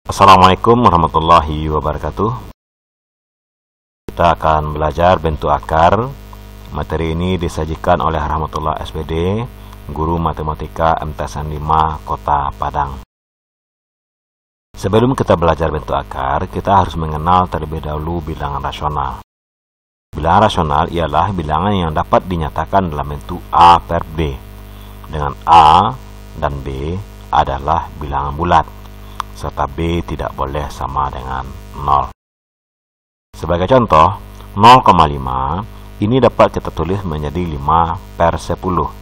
Assalamualaikum warahmatullahi wabarakatuh. Kita akan belajar bentuk akar. Materi ini disajikan oleh Rahmatullah SPD, Guru Matematika MTSN 5 Kota Padang. Sebelum kita belajar bentuk akar, kita harus mengenal terlebih dahulu bilangan rasional. Bilangan rasional ialah bilangan yang dapat dinyatakan dalam bentuk A per B, dengan A dan B adalah bilangan bulat, serta B tidak boleh sama dengan 0. Sebagai contoh, 0,5 ini dapat kita tulis menjadi 5 per 10.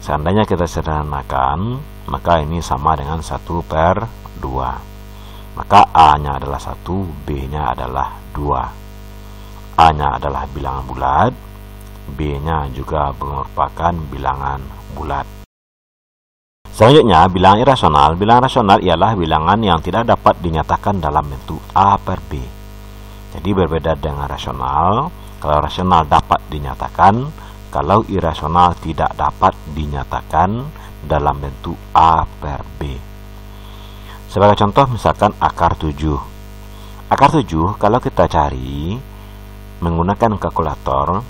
Seandainya kita sederhanakan, maka ini sama dengan 1 per 2. Maka A-nya adalah 1, B-nya adalah 2. A-nya adalah bilangan bulat, B-nya juga merupakan bilangan bulat. Selanjutnya, bilangan irasional. Bilangan rasional ialah bilangan yang tidak dapat dinyatakan dalam bentuk A per B. Jadi berbeda dengan rasional. Kalau rasional dapat dinyatakan, kalau irasional tidak dapat dinyatakan dalam bentuk A per B. Sebagai contoh, misalkan akar 7. Akar 7 kalau kita cari menggunakan kalkulator,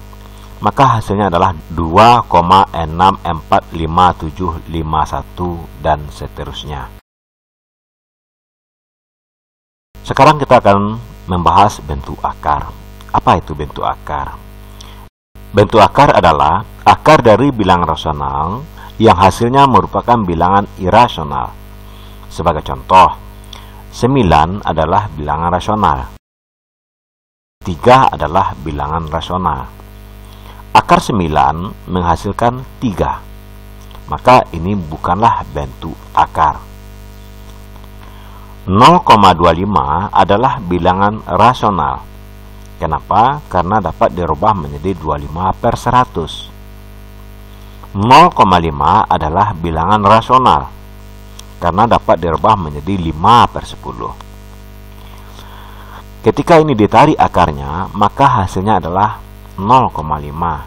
maka hasilnya adalah 2,64571 dan seterusnya. Sekarang kita akan membahas bentuk akar. Apa itu bentuk akar? Bentuk akar adalah akar dari bilangan rasional yang hasilnya merupakan bilangan irasional. Sebagai contoh, 9 adalah bilangan rasional. 3 adalah bilangan rasional. Akar 9 menghasilkan 3. Maka ini bukanlah bentuk akar. 0,25 adalah bilangan rasional. Kenapa? Karena dapat dirubah menjadi 25 per 100. 0,5 adalah bilangan rasional. Karena dapat dirubah menjadi 5 per 10. Ketika ini ditarik akarnya, maka hasilnya adalah 0,5.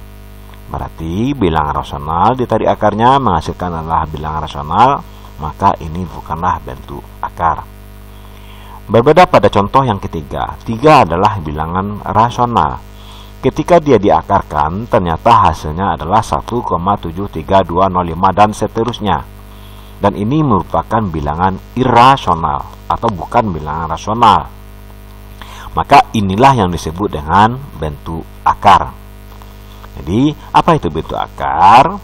Berarti bilangan rasional ditarik akarnya menghasilkan adalah bilangan rasional, maka ini bukanlah bentuk akar. Berbeda pada contoh yang ketiga. 3 adalah bilangan rasional. Ketika dia diakarkan, ternyata hasilnya adalah 1,73205 dan seterusnya. Dan ini merupakan bilangan irasional atau bukan bilangan rasional. Maka inilah yang disebut dengan bentuk akar. Jadi, apa itu bentuk akar?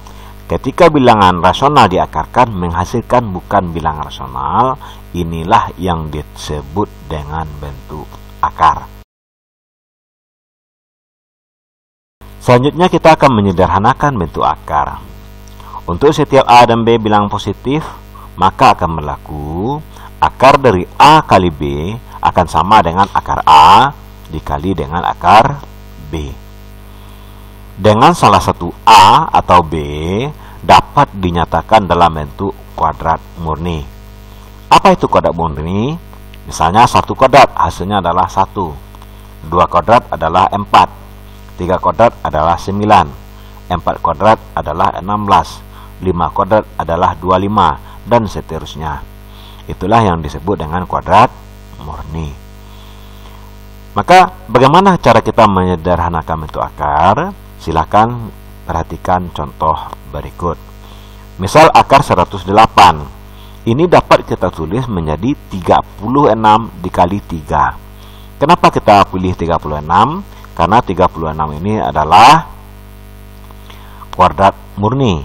Ketika bilangan rasional diakarkan menghasilkan bukan bilangan rasional, inilah yang disebut dengan bentuk akar. Selanjutnya kita akan menyederhanakan bentuk akar. Untuk setiap A dan B bilangan positif, maka akan berlaku akar dari A kali B akan sama dengan akar A dikali dengan akar B. Dengan salah satu A atau B dapat dinyatakan dalam bentuk kuadrat murni. Apa itu kuadrat murni? Misalnya 1 kuadrat hasilnya adalah 1, 2 kuadrat adalah 4, 3 kuadrat adalah 9, 4 kuadrat adalah 16, 5 kuadrat adalah 25, dan seterusnya. Itulah yang disebut dengan kuadrat murni. Maka bagaimana cara kita menyederhanakan bentuk akar? Silakan perhatikan contoh berikut. Misal akar 108. Ini dapat kita tulis menjadi 36 dikali 3. Kenapa kita pilih 36? Karena 36 ini adalah kuadrat murni.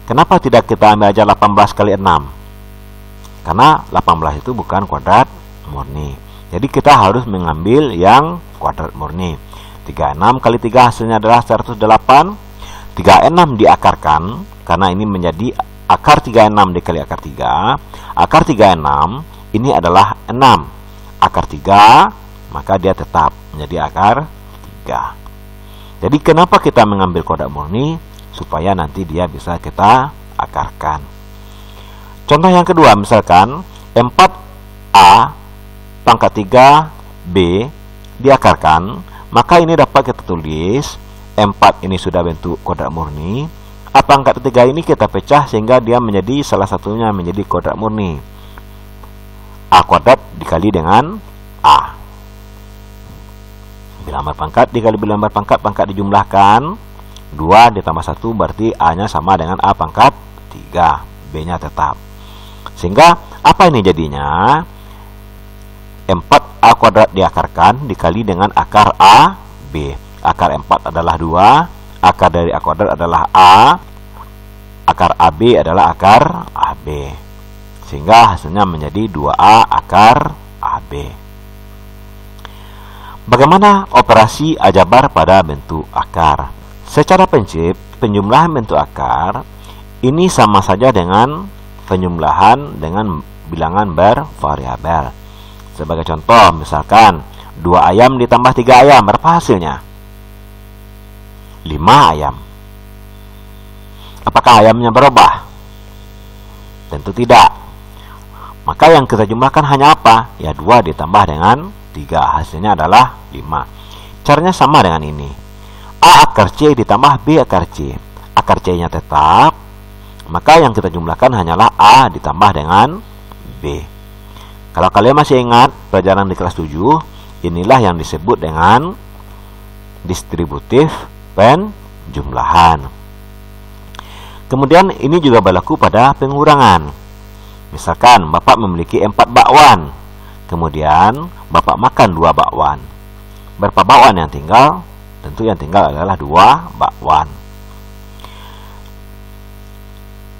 Kenapa tidak kita ambil aja 18 kali 6? Karena 18 itu bukan kuadrat murni. Jadi kita harus mengambil yang kuadrat murni. 36 kali 3 hasilnya adalah 108. 36 diakarkan, karena ini menjadi akar 36 dikali akar 3. Akar 36 ini adalah 6. Akar 3, maka dia tetap menjadi akar 3. Jadi kenapa kita mengambil kuadrat murni? Supaya nanti dia bisa kita akarkan. Contoh yang kedua, misalkan 4A pangkat 3B diakarkan, maka ini dapat kita tulis 4 ini sudah bentuk kuadrat murni. A pangkat 3 ini kita pecah sehingga dia menjadi salah satunya menjadi kuadrat murni. A kuadrat dikali dengan A. Bilangan berpangkat dikali bilangan berpangkat, pangkat dijumlahkan, 2 ditambah 1 berarti A-nya sama dengan A pangkat 3, B-nya tetap. Sehingga apa ini jadinya? 4A kuadrat diakarkan dikali dengan akar A, B. Akar 4 adalah 2, akar dari A kuadrat adalah A, akar AB adalah akar AB. Sehingga hasilnya menjadi 2A akar AB. Bagaimana operasi aljabar pada bentuk akar? Secara prinsip, penjumlahan bentuk akar ini sama saja dengan penjumlahan dengan bilangan bervariabel. Sebagai contoh, misalkan 2 ayam ditambah 3 ayam, berapa hasilnya? 5 ayam. Apakah ayamnya berubah? Tentu tidak. Maka yang kita jumlahkan hanya apa? Ya 2 ditambah dengan 3, hasilnya adalah 5. Caranya sama dengan ini. A akar C ditambah B akar C. Akar C nya tetap, maka yang kita jumlahkan hanyalah A ditambah dengan B. Kalau kalian masih ingat pelajaran di kelas 7, inilah yang disebut dengan distributif penjumlahan. Kemudian ini juga berlaku pada pengurangan. Misalkan Bapak memiliki 4 bakwan, kemudian Bapak makan 2 bakwan. Berapa bakwan yang tinggal? Tentu yang tinggal adalah 2 bakwan.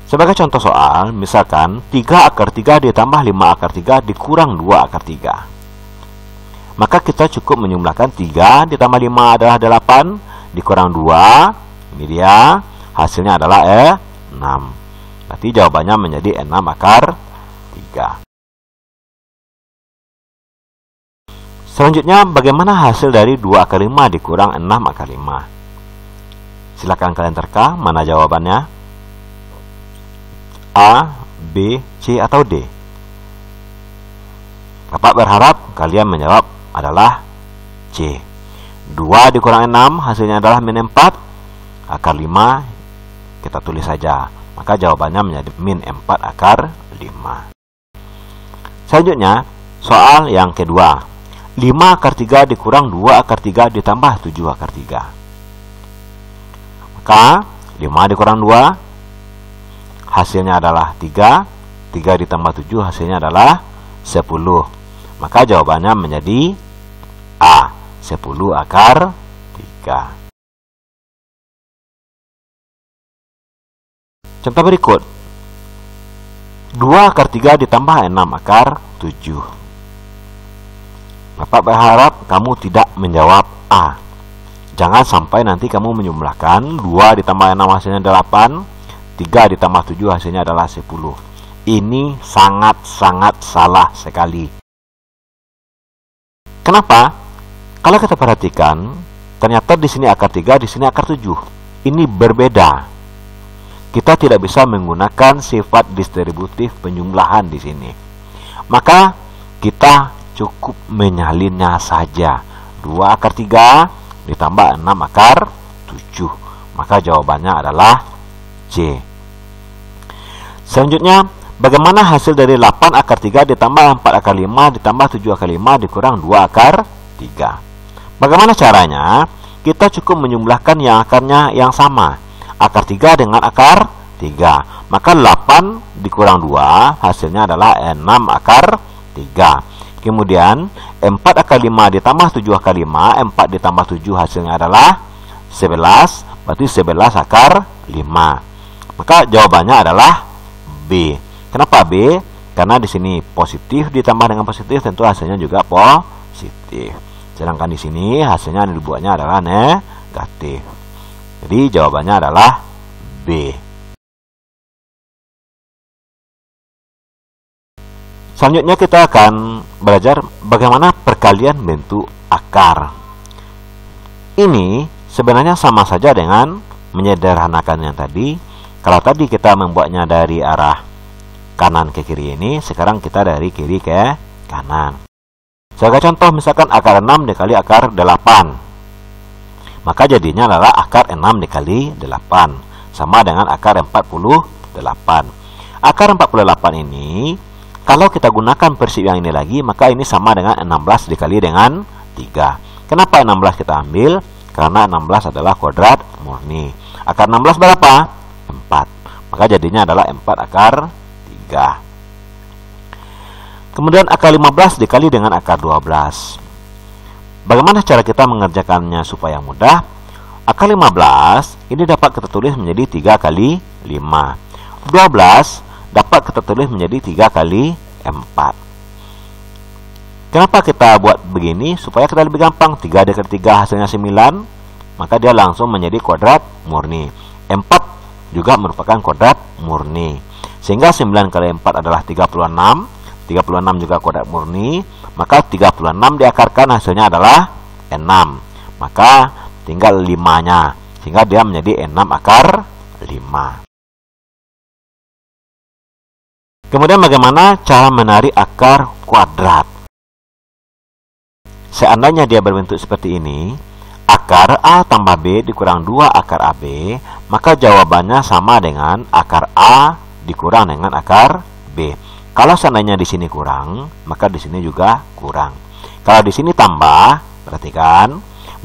Sebagai contoh soal, misalkan 3 akar 3 ditambah 5 akar 3 dikurang 2 akar 3. Maka kita cukup menjumlahkan 3 ditambah 5 adalah 8, dikurang 2, ini dia, hasilnya adalah 6. Berarti jawabannya menjadi 6 akar 3. Selanjutnya, bagaimana hasil dari 2 akar 5 dikurang 6 akar 5? Silakan kalian terka, mana jawabannya? A, B, C, atau D? Bapak berharap kalian menjawab adalah C. 2 dikurang 6 hasilnya adalah min 4 akar 5. Kita tulis saja. Maka jawabannya menjadi min 4 akar 5. Selanjutnya, soal yang kedua. 5 akar 3 dikurang 2 akar 3 ditambah 7 akar 3. Maka 5 dikurang 2 hasilnya adalah 3. 3 ditambah 7 hasilnya adalah 10. Maka jawabannya menjadi A, 10 akar 3. Contoh berikut. 2 akar 3 ditambah 6 akar 7. Bapak berharap kamu tidak menjawab A. Jangan sampai nanti kamu menjumlahkan 2 ditambah 6 hasilnya 8, 3 ditambah 7 hasilnya adalah 10. Ini sangat-sangat salah sekali. Kenapa? Kalau kita perhatikan, ternyata di sini akar 3, di sini akar 7. Ini berbeda. Kita tidak bisa menggunakan sifat distributif penjumlahan di sini. Maka kita cukup menyalinnya saja. 2 akar 3 ditambah 6 akar 7. Maka jawabannya adalah C. Selanjutnya, bagaimana hasil dari 8 akar 3 ditambah 4 akar 5 ditambah 7 akar 5 dikurang 2 akar 3? Bagaimana caranya? Kita cukup menjumlahkan yang akarnya yang sama. Akar 3 dengan akar 3. Maka 8 dikurang 2 hasilnya adalah 6 akar 3. Kemudian 4 akar 5 ditambah 7 akar 5, 4 ditambah 7 hasilnya adalah 11, berarti 11 akar 5. Maka jawabannya adalah B. Kenapa B? Karena di sini positif ditambah dengan positif, tentu hasilnya juga positif. Sedangkan di sini hasilnya yang dibuatnya adalah negatif. Jadi jawabannya adalah B. Selanjutnya kita akan belajar bagaimana perkalian bentuk akar. Ini sebenarnya sama saja dengan menyederhanakan yang tadi. Kalau tadi kita membuatnya dari arah kanan ke kiri ini, sekarang kita dari kiri ke kanan. Sebagai contoh, misalkan akar 6 dikali akar 8. Maka jadinya adalah akar 6 dikali 8. Sama dengan akar 48. Akar 48 ini Kalau kita gunakan prinsip yang ini lagi, maka ini sama dengan 16 dikali dengan 3. Kenapa 16 kita ambil? Karena 16 adalah kuadrat murni. Akar 16 berapa? 4. Maka jadinya adalah 4 akar 3. Kemudian akar 15 dikali dengan akar 12. Bagaimana cara kita mengerjakannya supaya mudah? Akar 15 ini dapat kita tulis menjadi 3 kali 5. 12 dapat kita tulis menjadi 3 kali 4. Kenapa kita buat begini? Supaya kita lebih gampang. 3 dikali 3 hasilnya 9. Maka dia langsung menjadi kuadrat murni. 4 juga merupakan kuadrat murni. Sehingga 9 kali 4 adalah 36. 36 juga kuadrat murni. Maka 36 diakarkan hasilnya adalah 6. Maka tinggal 5-nya. Sehingga dia menjadi 6 akar 5. Kemudian bagaimana cara menarik akar kuadrat? Seandainya dia berbentuk seperti ini, akar A tambah B dikurang 2 akar AB, maka jawabannya sama dengan akar A dikurang dengan akar B. Kalau seandainya di sini kurang, maka di sini juga kurang. Kalau di sini tambah, perhatikan,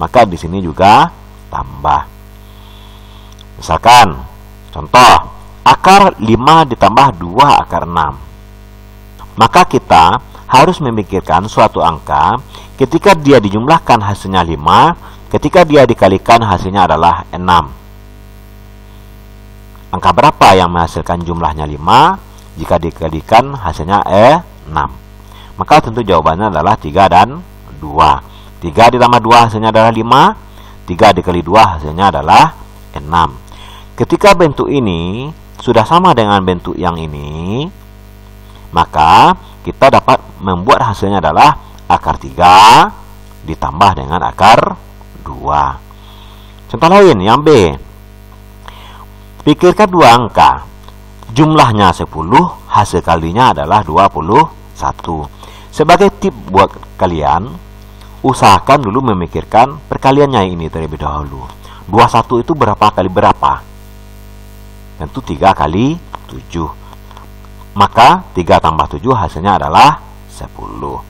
maka di sini juga tambah. Misalkan, contoh, akar 5 ditambah 2 akar 6. Maka kita harus memikirkan suatu angka ketika dia dijumlahkan hasilnya 5, ketika dia dikalikan hasilnya adalah 6. Angka berapa yang menghasilkan jumlahnya 5 jika dikalikan hasilnya 6? Maka tentu jawabannya adalah 3 dan 2. 3 ditambah 2 hasilnya adalah 5, 3 dikali 2 hasilnya adalah 6. Ketika bentuk ini sudah sama dengan bentuk yang ini, maka kita dapat membuat hasilnya adalah akar 3 ditambah dengan akar 2. Contoh lain yang B. Pikirkan dua angka. Jumlahnya 10, hasil kalinya adalah 21. Sebagai tip buat kalian, usahakan dulu memikirkan perkaliannya ini terlebih dahulu. 21 itu berapa kali berapa? Tentu 3 kali 7. Maka 3 tambah 7 hasilnya adalah 10.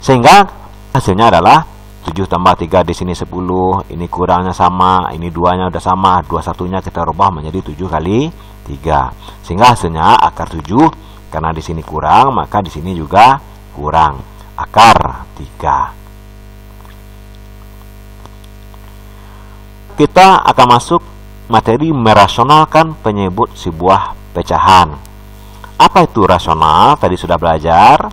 Sehingga hasilnya adalah 7 tambah 3 di sini 10. Ini kurangnya sama, ini 2-nya udah sama. 21-nya kita rubah menjadi 7 kali 3. Sehingga hasilnya akar 7. Karena di sini kurang, maka di sini juga kurang. Akar 3. Kita akan masuk materi merasionalkan penyebut sebuah pecahan. Apa itu rasional? Tadi sudah belajar.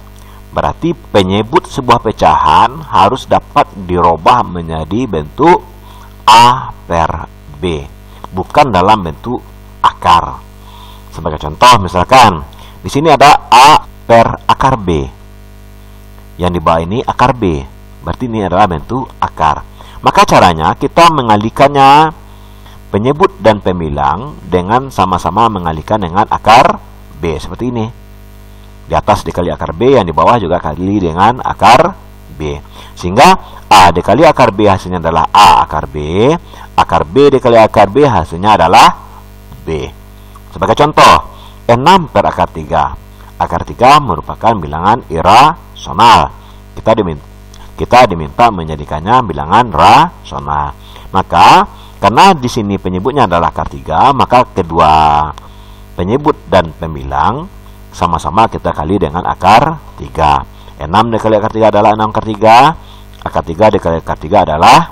Berarti penyebut sebuah pecahan harus dapat dirubah menjadi bentuk A per B, bukan dalam bentuk akar. Sebagai contoh, misalkan di sini ada A per akar B. Yang di bawah ini akar B. Berarti ini adalah bentuk akar. Maka caranya kita mengalihkannya penyebut dan pembilang dengan sama-sama mengalihkan dengan akar B seperti ini. Di atas dikali akar B, yang di bawah juga kali dengan akar B. Sehingga A dikali akar B hasilnya adalah A akar B. Akar B dikali akar B hasilnya adalah B. Sebagai contoh, 6 per akar 3. Akar 3 merupakan bilangan irasional. Kita diminta menjadikannya bilangan rasional. Maka karena di sini penyebutnya adalah akar 3, maka kedua penyebut dan pembilang sama-sama kita kali dengan akar 3. 6 dikali akar 3 adalah 6 akar 3. Akar 3 dikali akar 3 adalah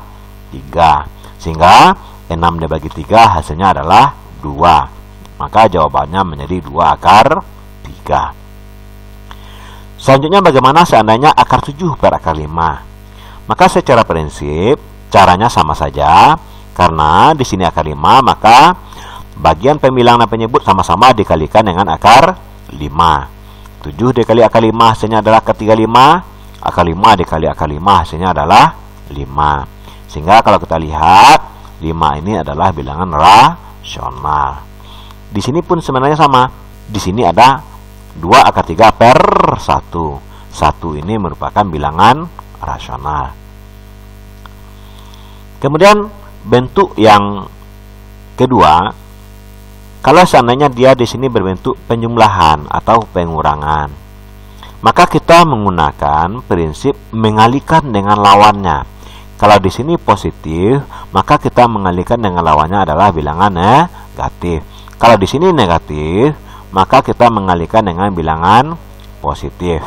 3. Sehingga 6 dibagi 3 hasilnya adalah 2. Maka jawabannya menjadi 2 akar 3. Selanjutnya bagaimana seandainya akar 7 per akar 5? Maka secara prinsip caranya sama saja. Karena di sini akar 5, maka bagian pembilang dan penyebut sama-sama dikalikan dengan akar 5. 7 dikali akar 5 hasilnya adalah akar 35. Akar 5 dikali akar 5 hasilnya adalah 5. Sehingga kalau kita lihat 5 ini adalah bilangan rasional. Di sini pun sebenarnya sama. Di sini ada 2 akar 3 per 1. 1 ini merupakan bilangan rasional. Kemudian bentuk yang kedua, Kalau seandainya dia di sini berbentuk penjumlahan atau pengurangan, maka kita menggunakan prinsip mengalihkan dengan lawannya. Kalau di sini positif, maka kita mengalihkan dengan lawannya adalah bilangan negatif. Kalau di sini negatif, maka kita mengalihkan dengan bilangan positif.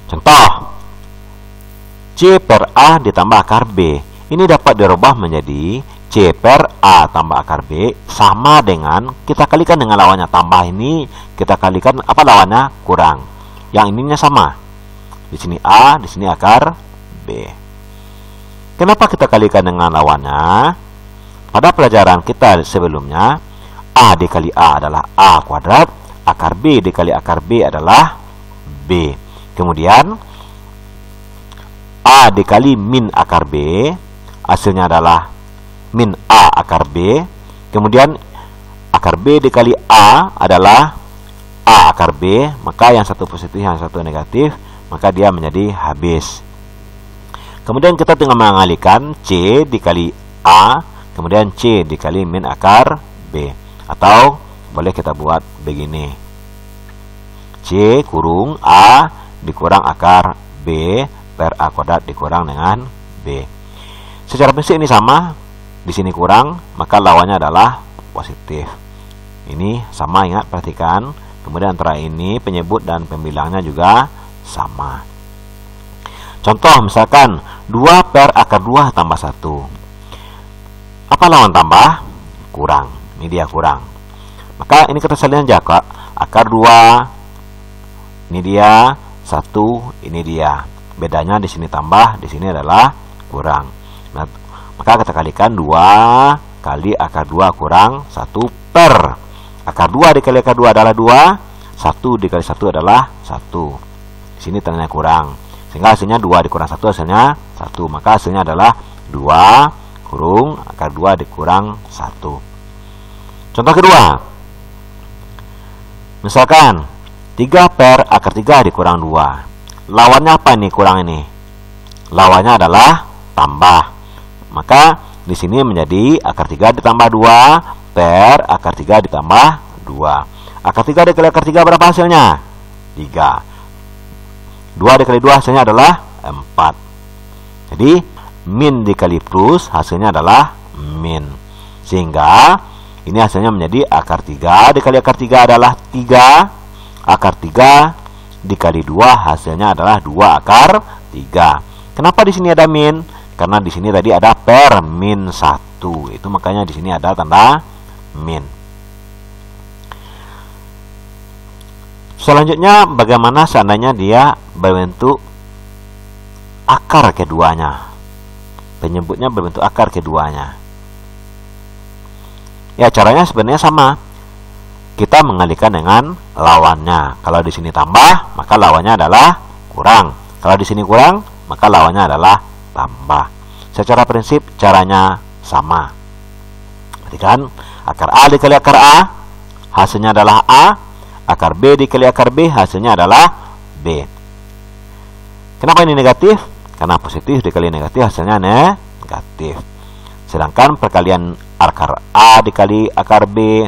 Contoh, C per A ditambah akar B. Ini dapat dirubah menjadi C per A tambah akar B sama dengan kita kalikan dengan lawannya. Tambah ini kita kalikan apa lawannya? Kurang. Yang ininya sama. Di sini A, di sini akar B. Kenapa kita kalikan dengan lawannya? Pada pelajaran kita sebelumnya, A dikali A adalah A kuadrat, akar B dikali akar B adalah B. Kemudian A dikali min akar B, hasilnya adalah min A akar B. Kemudian akar B dikali A adalah A akar B, maka yang satu positif, yang satu negatif, maka dia menjadi habis. Kemudian kita tinggal mengalihkan C dikali A, kemudian C dikali min akar B. Atau boleh kita buat begini, C kurung A dikurang akar B per A kuadrat dikurang dengan B. Secara prinsip ini sama, di sini kurang, maka lawannya adalah positif. Ini sama, ingat, perhatikan. Kemudian antara ini penyebut dan pembilangnya juga sama. Contoh misalkan 2 per akar 2 tambah 1. Apa lawan tambah? Kurang. Ini dia kurang. Maka ini kita salin aja, Kak. Akar 2. Ini dia 1, ini dia. Bedanya di sini tambah, di sini adalah kurang. Nah, maka kita kalikan 2 kali akar 2 kurang 1 per akar 2 dikali akar 2 adalah 2, 1 dikali 1 adalah 1. Di sini tandanya kurang. Sehingga hasilnya 2 dikurang 1 hasilnya 1. Maka hasilnya adalah 2 kurung akar 2 dikurang 1. Contoh kedua. Misalkan 3 per akar 3 dikurang 2. Lawannya apa ini kurang ini? Lawannya adalah tambah. Maka di sini menjadi akar 3 ditambah 2 per akar 3 ditambah 2. Akar 3 dikali akar 3 berapa hasilnya? 3. 2 dikali 2 hasilnya adalah 4. Jadi min dikali plus hasilnya adalah min. Sehingga ini hasilnya menjadi akar 3 dikali akar 3 adalah 3. Akar 3 dikali 2 hasilnya adalah 2 akar 3. Kenapa di sini ada min? Karena di sini tadi ada per min 1. Itu makanya di sini ada tanda min. Selanjutnya, bagaimana seandainya dia berbentuk akar keduanya? Penyebutnya berbentuk akar keduanya. Ya, caranya sebenarnya sama. Kita mengalihkan dengan lawannya. Kalau di sini tambah, maka lawannya adalah kurang. Kalau di sini kurang, maka lawannya adalah tambah. Secara prinsip caranya sama. Perhatikan, akar A dikali akar A, hasilnya adalah A. Akar B dikali akar B, hasilnya adalah B. Kenapa ini negatif? Karena positif dikali negatif hasilnya negatif. Sedangkan perkalian akar A dikali akar B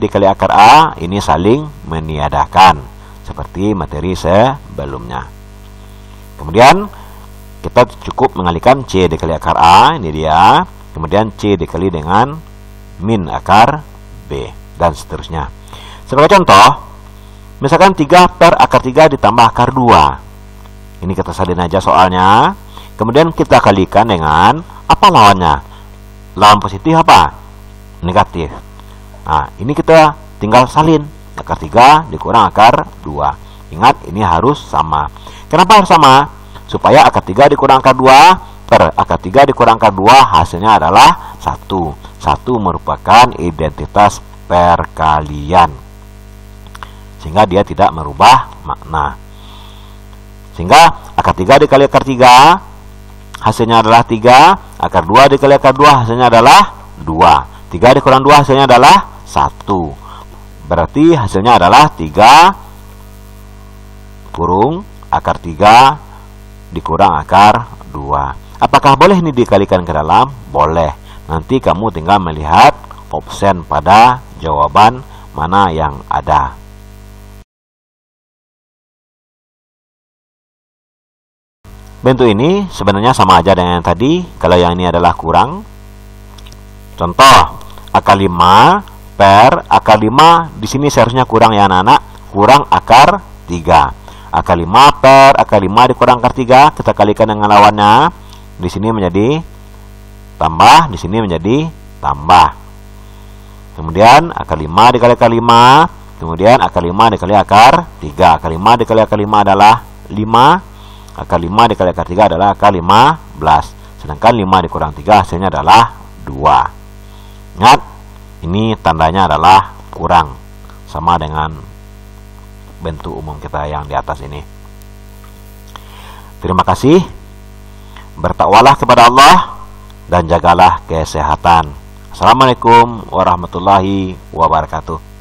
dikali akar A, ini saling meniadakan. Seperti materi sebelumnya. Kemudian kita cukup mengalihkan C dikali akar A, ini dia. Kemudian C dikali dengan min akar B, dan seterusnya. Sebagai contoh, misalkan 3 per akar 3 ditambah akar 2. Ini kita salin aja soalnya. Kemudian kita kalikan dengan apa lawannya? Lawan positif apa? Negatif. Nah, ini kita tinggal salin. Akar 3 dikurang akar 2. Ingat, ini harus sama. Kenapa harus sama? Supaya akar 3 dikurang akar 2 per akar 3 dikurang akar 2 hasilnya adalah 1. 1 merupakan identitas perkalian. Sehingga dia tidak merubah makna. Sehingga akar 3 dikali akar 3 hasilnya adalah 3. Akar 2 dikali akar 2 hasilnya adalah 2. 3 dikurang 2 hasilnya adalah 1. Berarti hasilnya adalah 3 kurung akar 3 dikurang akar 2. Apakah boleh ini dikalikan ke dalam? Boleh. Nanti kamu tinggal melihat absen pada jawaban mana yang ada. Bentuk ini sebenarnya sama aja dengan yang tadi, kalau yang ini adalah kurang. Contoh, akar 5 per akar 5, di sini seharusnya kurang ya anak-anak, kurang akar 3. Akar 5 per akar 5 dikurang akar 3, kita kalikan dengan lawannya. Di sini menjadi tambah, di sini menjadi tambah. Kemudian akar 5 dikali akar 5, kemudian akar 5 dikali akar 3. Akar 5 dikali akar 5 adalah 5. Akar 5 dikali akar 3 adalah akar 15. Sedangkan 5 dikurang 3 hasilnya adalah 2. Ingat, ini tandanya adalah kurang. Sama dengan bentuk umum kita yang di atas ini. Terima kasih. Bertakwalah kepada Allah dan jagalah kesehatan. Assalamualaikum warahmatullahi wabarakatuh.